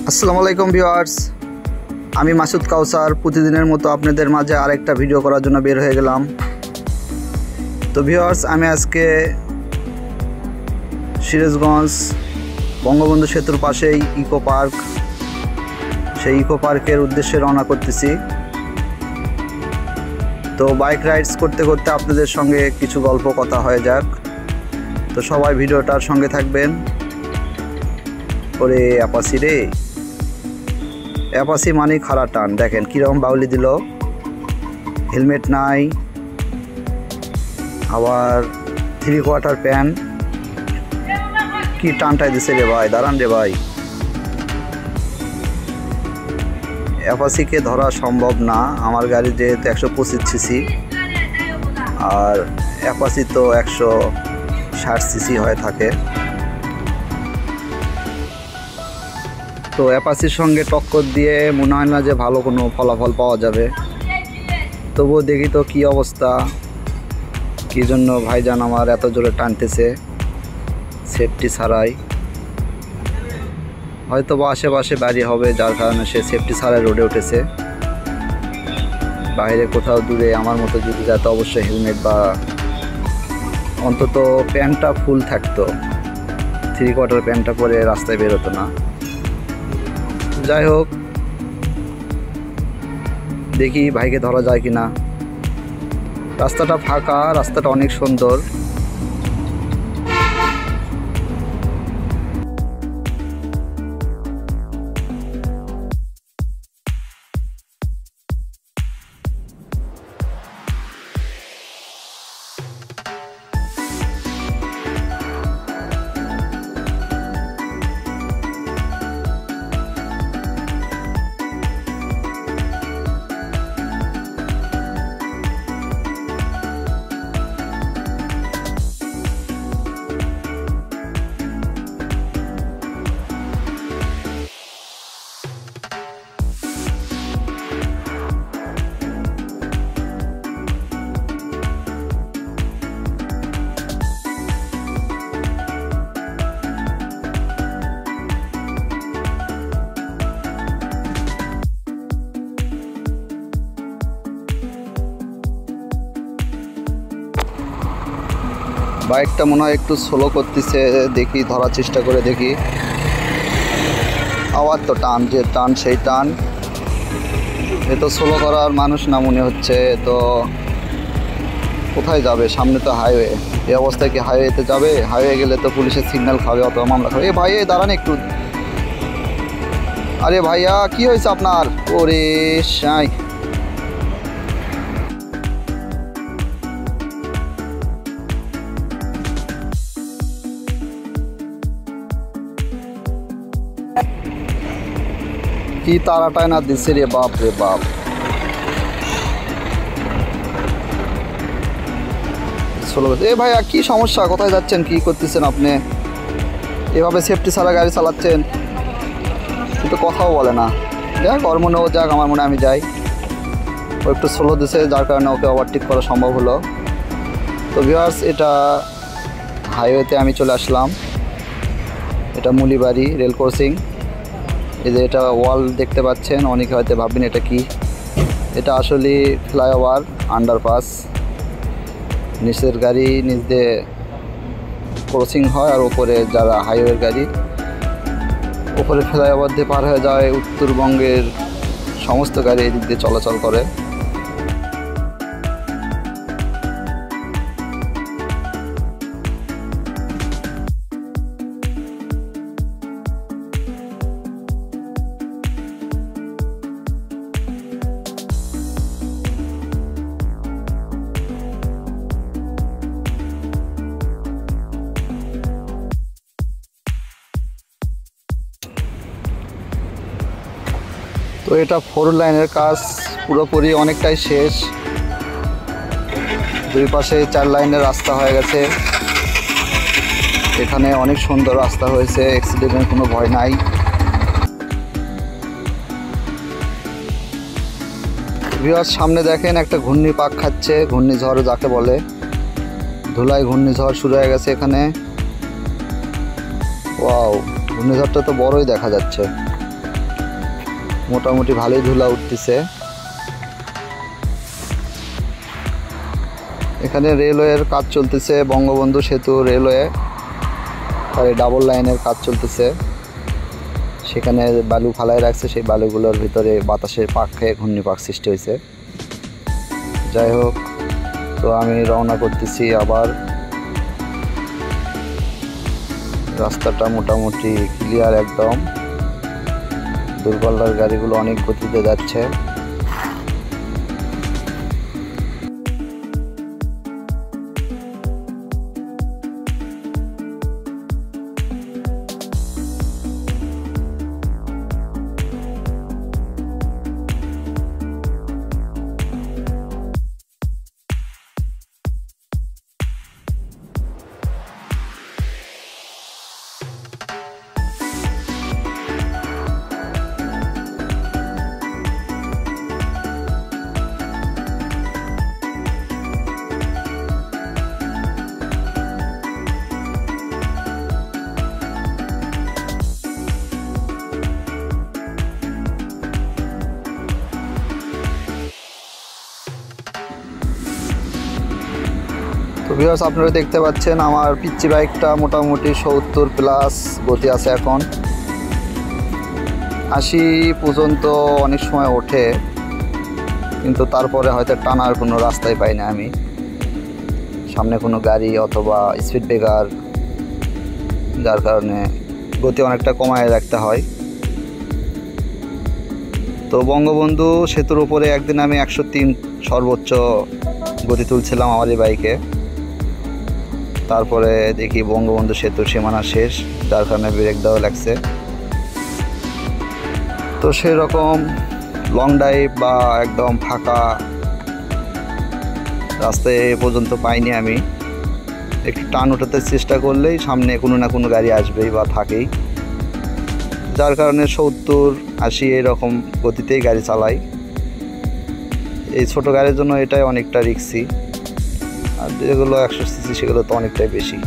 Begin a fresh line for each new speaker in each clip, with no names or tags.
আসসালামু আলাইকুম ভিউয়ার্স, আমি মাসুদ কাউসার প্রতিদিনের মতো আপনাদের মাঝে আরেকটা ভিডিও করার জন্য বের হয়ে গেলাম। তো ভিউয়ার্স, আমি আজকে সিরাজগঞ্জ বঙ্গবন্ধু সেতুর পাশেই ইকো পার্ক, সেই ইকো পার্কের উদ্দেশ্যে রওনা করতেছি। তো বাইক রাইডস করতে করতে আপনাদের সঙ্গে কিছু গল্প কথা হয়ে যাক। তো সবাই ভিডিওটার সঙ্গে থাকবেন। ওরে অ্যাপাসি রে, অ্যাপাসি মানে খাড়া টান, দেখেন কীরকম বাউলি দিল, হেলমেট নাই, আবার 3/4 প্যান্ট, কি টানটাই দিছে রে ভাই। দাঁড়ান রে ভাই, অ্যাপাসিকে ধরা সম্ভব না। আমার গাড়ি যেহেতু 125 সিসি, আর অ্যাপাসি তো 160 সিসি হয়ে থাকে। তো অ্যাপাসির সঙ্গে টক্কর দিয়ে মনে হয় না যে ভালো কোনো ফলাফল পাওয়া যাবে। তবুও দেখি তো কী অবস্থা, কী জন্য ভাইজান আমার এত জোরে টানতেছে সেফটি ছাড়াই। হয়তো বা আশেপাশে বাড়ি হবে, যার কারণে সে সেফটি ছাড়াই রোডে উঠেছে। বাইরে কোথাও দূরে আমার মতো যদি যেত, অবশ্যই হেলমেট বা অন্তত প্যান্টটা ফুল থাকতো, 3/4 প্যান্টটা পরে রাস্তায় বেরোতো না। যাই হোক, দেখি ভাইকে ধরা যায় কিনা। রাস্তাটা ফাঁকা, রাস্তাটা অনেক সুন্দর। বাইকটা মনে হয় একটু স্লো করতেছে, দেখি ধরার চেষ্টা করে দেখি। আবার তো টান, যে টান সেই টান। এ তো স্লো করার মানুষ না মনে হচ্ছে। তো কোথায় যাবে? সামনে তো হাইওয়ে। এই অবস্থায় কি হাইওয়েতে যাবে? হাইওয়ে গেলে তো পুলিশের সিগন্যাল খাবে, অথবা মামলা খাবে। এ ভাই, দাঁড়ান একটু। আরে ভাইয়া, কি হয়েছে আপনার? ওরে সাই, কি তারাটায় না দিচ্ছে রে বাপ রে বাপ। এ ভাইয়া, কি সমস্যা? কোথায় যাচ্ছেন? কি করতেছেন আপনি? এভাবে সেফটি ছাড়া গাড়ি চালাচ্ছেন, কিন্তু কথাও বলে না। যাক, ওর মনে ও যাক, আমার মনে আমি যাই। ও একটু স্লো দিছে, যার কারণে ওকে ওভারটেক করা সম্ভব হলো। তো ভিউয়ার্স, এটা হাইওয়েতে আমি চলে আসলাম। এটা মুলিবাড়ি রেল ক্রসিং। এই যে এটা ওয়াল দেখতে পাচ্ছেন, অনেকে হয়তো ভাববেন এটা কি। এটা আসলে ফ্লাইওভার, আন্ডারপাস। নিচের গাড়ি নিচ দিয়ে ক্রসিং হয়, আর ওপরে যারা হাইওয়ের গাড়ি ওপরে ফ্লাইওভার দিয়ে পার হয়ে যায়। উত্তরবঙ্গের সমস্ত গাড়ি এদিক দিয়ে চলাচল করে। তো এটা 4 লাইনের কাজ পুরোপুরি অনেকটাই শেষ। দুই পাশে 4 লাইনের রাস্তা হয়ে গেছে। এখানে অনেক সুন্দর রাস্তা হয়েছে, অ্যাক্সিডেন্টের কোনো ভয় নাই। ভিউয়ার্স, সামনে দেখেন একটা ঘূর্ণি পাক খাচ্ছে, ঘূর্ণিঝড় যাকে বলে। ধুলাই ঘূর্ণিঝড় শুরু হয়ে গেছে এখানে। ওয়াও, ঘূর্ণিঝড়টা তো বড়ই দেখা যাচ্ছে। মোটামুটি ভালোই ধুলা উঠতেছে। এখানে রেলওয়ের কাজ চলতেছে, বঙ্গবন্ধু সেতু রেলওয়ে আর ডাবল লাইনের কাজ চলতেছে। সেখানে বালু ফালায় রাখছে, সেই বালুগুলোর ভিতরে বাতাসের পাক খেয়ে ঘূর্ণিপাক সৃষ্টি হয়েছে। যাই হোক, তো আমি রওনা করতেছি আবার। রাস্তাটা মোটামুটি ক্লিয়ার একদম, দূরপাল্লার গাড়িগুলো অনেক গতিতে যাচ্ছে। তো ভিউয়ার্স, আপনারা দেখতে পাচ্ছেন আমার পিচ্চি বাইকটা মোটামুটি 70+ গতি আছে এখন। 80 পর্যন্ত অনেক সময় ওঠে, কিন্তু তারপরে হয়তো টানার কোনো রাস্তাই পাই না আমি। সামনে কোনো গাড়ি অথবা স্পিড ব্রেকার, যার কারণে গতি অনেকটা কমায় রাখতে হয়। তো বঙ্গবন্ধু সেতুর উপরে একদিন আমি 103 সর্বোচ্চ গতি তুলছিলাম আমার এই বাইকে। তারপরে দেখি বঙ্গবন্ধু সেতুর সীমানা শেষ, যার কারণে ব্রেক দেওয়া লাগছে। তো সেরকম লং ড্রাইভ বা একদম ফাঁকা রাস্তায় এ পর্যন্ত পাইনি আমি। একটু টান ওঠাতে চেষ্টা করলেই সামনে কোনো না কোনো গাড়ি আসবেই বা থাকেই, যার কারণে 70-80 এরকম গতিতেই গাড়ি চালাই। এই ছোটো গাড়ির জন্য এটাই অনেকটা রিস্কি, আর যেগুলো 100 সিসি সেগুলো তো অনেকটাই বেশি।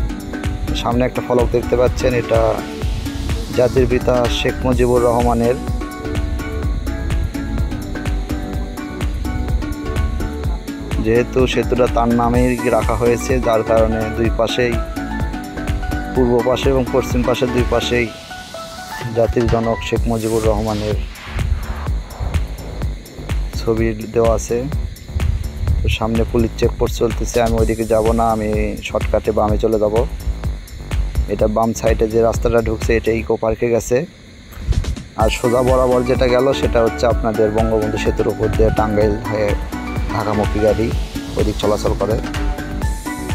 সামনে একটা ফলক দেখতে পাচ্ছেন, এটা জাতির পিতা শেখ মুজিবুর রহমানের। যেহেতু সেতুটা তার নামেই রাখা হয়েছে, যার কারণে দুই পাশেই, পূর্ব পাশে এবং পশ্চিম পাশে দুই পাশেই জাতির জনক শেখ মুজিবুর রহমানের ছবি দেওয়া আছে। তো সামনে পুলিশ চেকপোস্ট চলতেছে, আমি ওইদিকে যাব না, আমি শর্টকাটে বামে চলে যাব। এটা বাম সাইডে যে রাস্তাটা ঢুকছে এটা ইকো পার্কে গেছে, আর সোজা বরাবর যেটা গেল সেটা হচ্ছে আপনাদের বঙ্গবন্ধু সেতুর উপর দিয়ে টাঙ্গাইল হয়ে ঢাকামুখী গাড়ি ওইদিক চলাচল করে।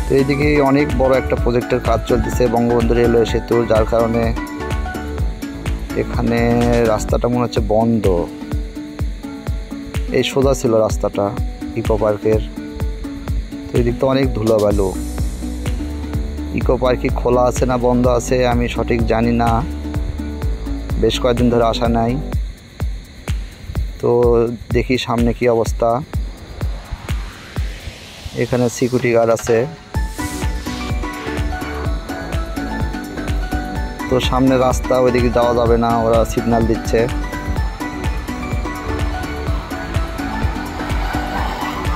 তো এইদিকে অনেক বড় একটা প্রজেক্টের কাজ চলতেছে বঙ্গবন্ধু রেলওয়ে সেতু, যার কারণে এখানে রাস্তাটা মনে হচ্ছে বন্ধ। এই সোজা ছিল রাস্তাটা ইকো পার্কের। তো এই দিক তো অনেক ধুলো বালু। ইকো পার্ক কি খোলা আছে না বন্ধ আছে আমি সঠিক জানি না, বেশ কয়েকদিন ধরে আসা নাই। তো দেখি সামনে কি অবস্থা। এখানে সিকিউরিটি গার্ড আছে। তো সামনে রাস্তা, ওইদিকে যাওয়া যাবে না, ওরা সিগন্যাল দিচ্ছে।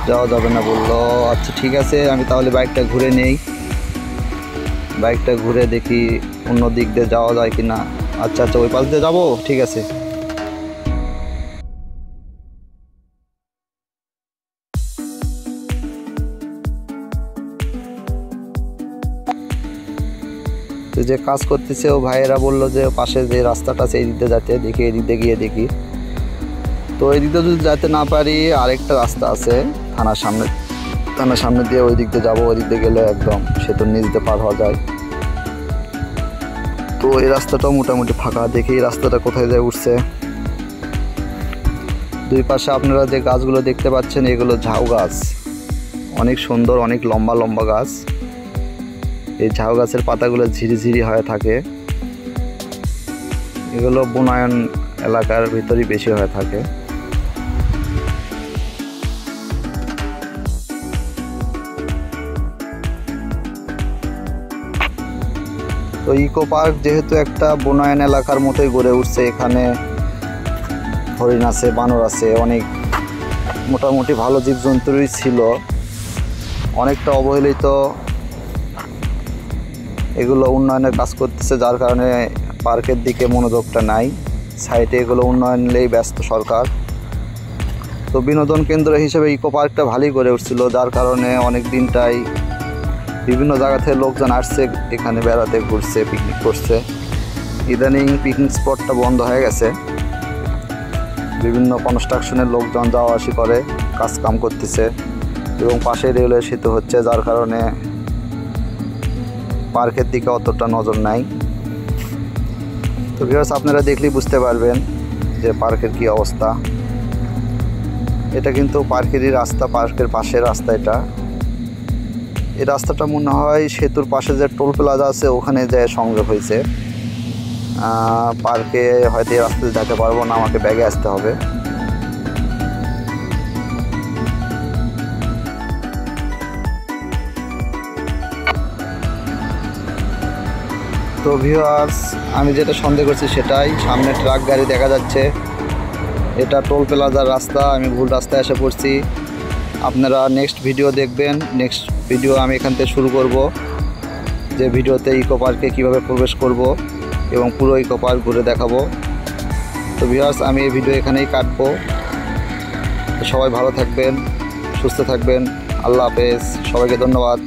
যাওয়া যাবে না বললো। আচ্ছা ঠিক আছে, আমি তাহলে বাইকটা ঘুরে নেই, বাইকটা ঘুরে দেখি অন্য দিক দিয়ে যাওয়া যায় কি না। আচ্ছা আচ্ছা, ওই পাশ দিয়ে যাবো, ঠিক আছে। তো যে কাজ করতেছে ও ভাইয়েরা বললো যে পাশে যে রাস্তাটা আছে এই দিক দিয়ে যেতে, দেখি এই দিক দিয়ে গিয়ে দেখি। তো এই দিক দিয়ে যদি যেতে না পারি আরেকটা রাস্তা আছে থানার সামনে দিয়ে, ওই দিক দিয়ে যাবো। ওই দিক দিয়ে গেলে একদম সেতুর নিচ দিয়ে পার হওয়া যায়। তো এই রাস্তাটাও মোটামুটি ফাঁকা, দেখি এই রাস্তাটা কোথায় যায় উঠছে। দুই পাশে আপনারা যে গাছগুলো দেখতে পাচ্ছেন এগুলো ঝাউ গাছ, অনেক সুন্দর, অনেক লম্বা লম্বা গাছ। এই ঝাউ গাছের পাতাগুলো ঝিরিঝিরি হয়ে থাকে। এগুলো বনায়ন এলাকার ভিতরেই বেশি হয়ে থাকে। তো ইকো পার্ক যেহেতু একটা বনায়ন এলাকার মতোই গড়ে উঠছে, এখানে হরিণ আছে, বানর আছে, অনেক মোটামুটি ভালো জীবজন্তুই ছিল। অনেকটা অবহেলিত, এগুলো উন্নয়নের কাজ করতেছে, যার কারণে পার্কের দিকে মনোযোগটা নাই। সাইডে এগুলো উন্নয়নেই ব্যস্ত সরকার। তো বিনোদন কেন্দ্র হিসেবে ইকো পার্কটা ভালোই করে উঠছিল, যার কারণে অনেক দিনটাই বিভিন্ন জায়গা থেকে লোকজন আসছে এখানে বেড়াতে, ঘুরছে, পিকনিক করছে। ইদানিং পিকনিক স্পটটা বন্ধ হয়ে গেছে, বিভিন্ন কনস্ট্রাকশনের লোকজন যাওয়া আসি করে, কাজ কাম করতেছে এবং পাশে রেলওয়ে সেতু হচ্ছে, যার কারণে পার্কের দিকে অতটা নজর নাই। তো ভিউয়ার্স, আপনারা দেখলেই বুঝতে পারবেন যে পার্কের কি অবস্থা। এটা কিন্তু পার্কেরই রাস্তা, পার্কের পাশের রাস্তা। এই রাস্তাটা মনে হয় সেতুর পাশে যে টোল প্লাজা আছে ওখানে যে সংযোগ হয়েছে। পার্কে হয়তো এই রাস্তাতে যেতে পারবো না, আমাকে ব্যাগে আসতে হবে। তো ভিউয়ার্স, আমি যেটা সন্দেহ করছি সেটাই, সামনে ট্রাক গাড়ি দেখা যাচ্ছে। এটা টোল প্লাজার রাস্তা, আমি ভুল রাস্তায় এসে পড়ছি। আপনারা নেক্সট ভিডিও দেখবেন। নেক্সট ভিডিও আমি এখান থেকে শুরু করব, যে ভিডিওতে ইকো পার্কে কীভাবে প্রবেশ করব এবং পুরো ইকো পার্ক ঘুরে দেখাবো। তো ভিউয়ার্স, আমি এই ভিডিও এখানেই কাটবো। সবাই ভালো থাকবেন, সুস্থ থাকবেন। আল্লাহ হাফেজ, সবাইকে ধন্যবাদ।